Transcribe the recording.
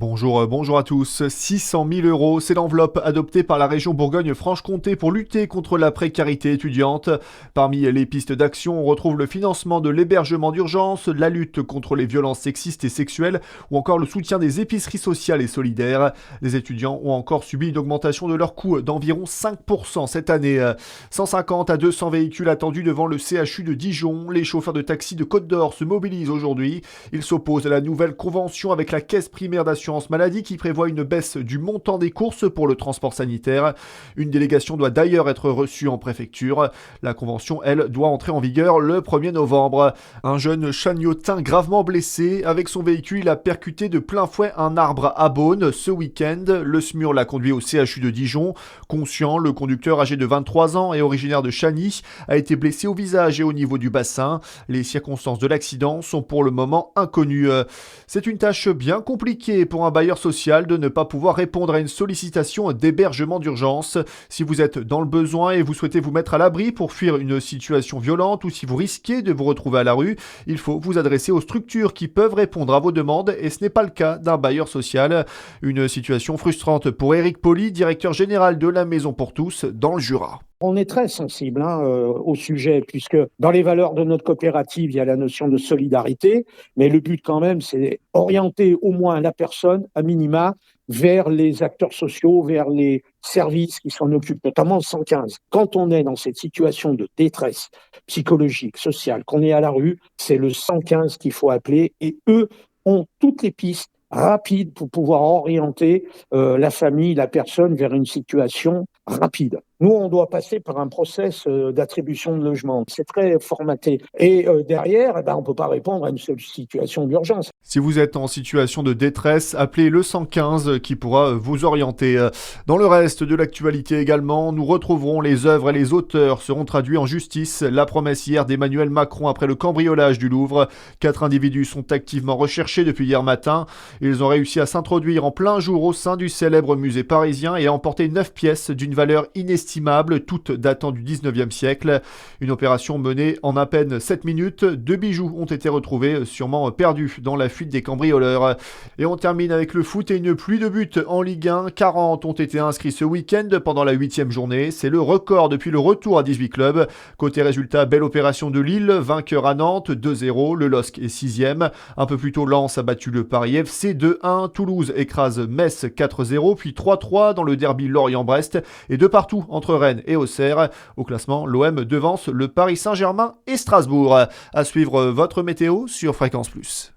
Bonjour à tous. 600 000 euros, c'est l'enveloppe adoptée par la région Bourgogne-Franche-Comté pour lutter contre la précarité étudiante. Parmi les pistes d'action, on retrouve le financement de l'hébergement d'urgence, la lutte contre les violences sexistes et sexuelles ou encore le soutien des épiceries sociales et solidaires. Les étudiants ont encore subi une augmentation de leurs coûts d'environ 5% cette année. 150 à 200 véhicules attendus devant le CHU de Dijon. Les chauffeurs de taxi de Côte d'Or se mobilisent aujourd'hui. Ils s'opposent à la nouvelle convention avec la caisse primaire d'assurance maladie qui prévoit une baisse du montant des courses pour le transport sanitaire. Une délégation doit d'ailleurs être reçue en préfecture. La convention, elle, doit entrer en vigueur le 1er novembre. Un jeune chagnotin gravement blessé. Avec son véhicule, il a percuté de plein fouet un arbre à Beaune ce week-end. Le SMUR l'a conduit au CHU de Dijon. Conscient, le conducteur âgé de 23 ans et originaire de Chagny a été blessé au visage et au niveau du bassin. Les circonstances de l'accident sont pour le moment inconnues. C'est une tâche bien compliquée pour un bailleur social de ne pas pouvoir répondre à une sollicitation d'hébergement d'urgence. Si vous êtes dans le besoin et vous souhaitez vous mettre à l'abri pour fuir une situation violente ou si vous risquez de vous retrouver à la rue, il faut vous adresser aux structures qui peuvent répondre à vos demandes et ce n'est pas le cas d'un bailleur social. Une situation frustrante pour Éric Poli, directeur général de la Maison pour tous dans le Jura. On est très sensible au sujet, puisque dans les valeurs de notre coopérative, il y a la notion de solidarité, mais le but quand même, c'est orienter au moins la personne, à minima, vers les acteurs sociaux, vers les services qui s'en occupent, notamment le 115. Quand on est dans cette situation de détresse psychologique, sociale, qu'on est à la rue, c'est le 115 qu'il faut appeler, et eux ont toutes les pistes rapides pour pouvoir orienter la famille, la personne vers une situation rapide. Nous, on doit passer par un process d'attribution de logement. C'est très formaté. Et derrière, on ne peut pas répondre à une seule situation d'urgence. Si vous êtes en situation de détresse, appelez le 115 qui pourra vous orienter. Dans le reste de l'actualité également, nous retrouverons les œuvres et les auteurs seront traduits en justice. La promesse hier d'Emmanuel Macron après le cambriolage du Louvre. 4 individus sont activement recherchés depuis hier matin. Ils ont réussi à s'introduire en plein jour au sein du célèbre musée parisien et à emporter 9 pièces d'une valeur inestimable, toutes datant du 19e siècle. Une opération menée en à peine 7 minutes. 2 bijoux ont été retrouvés, sûrement perdus dans la fuite des cambrioleurs. Et on termine avec le foot et une pluie de buts en Ligue 1. 40 ont été inscrits ce week-end pendant la 8e journée. C'est le record depuis le retour à 18 clubs. Côté résultat, belle opération de Lille, vainqueur à Nantes 2-0. Le LOSC est 6e. Un peu plus tôt, Lens a battu le Paris FC 2-1. Toulouse écrase Metz 4-0, puis 3-3 dans le derby Lorient-Brest et de partout entre Rennes et Auxerre. Au classement, l'OM devance le Paris Saint-Germain et Strasbourg. À suivre votre météo sur Fréquence Plus.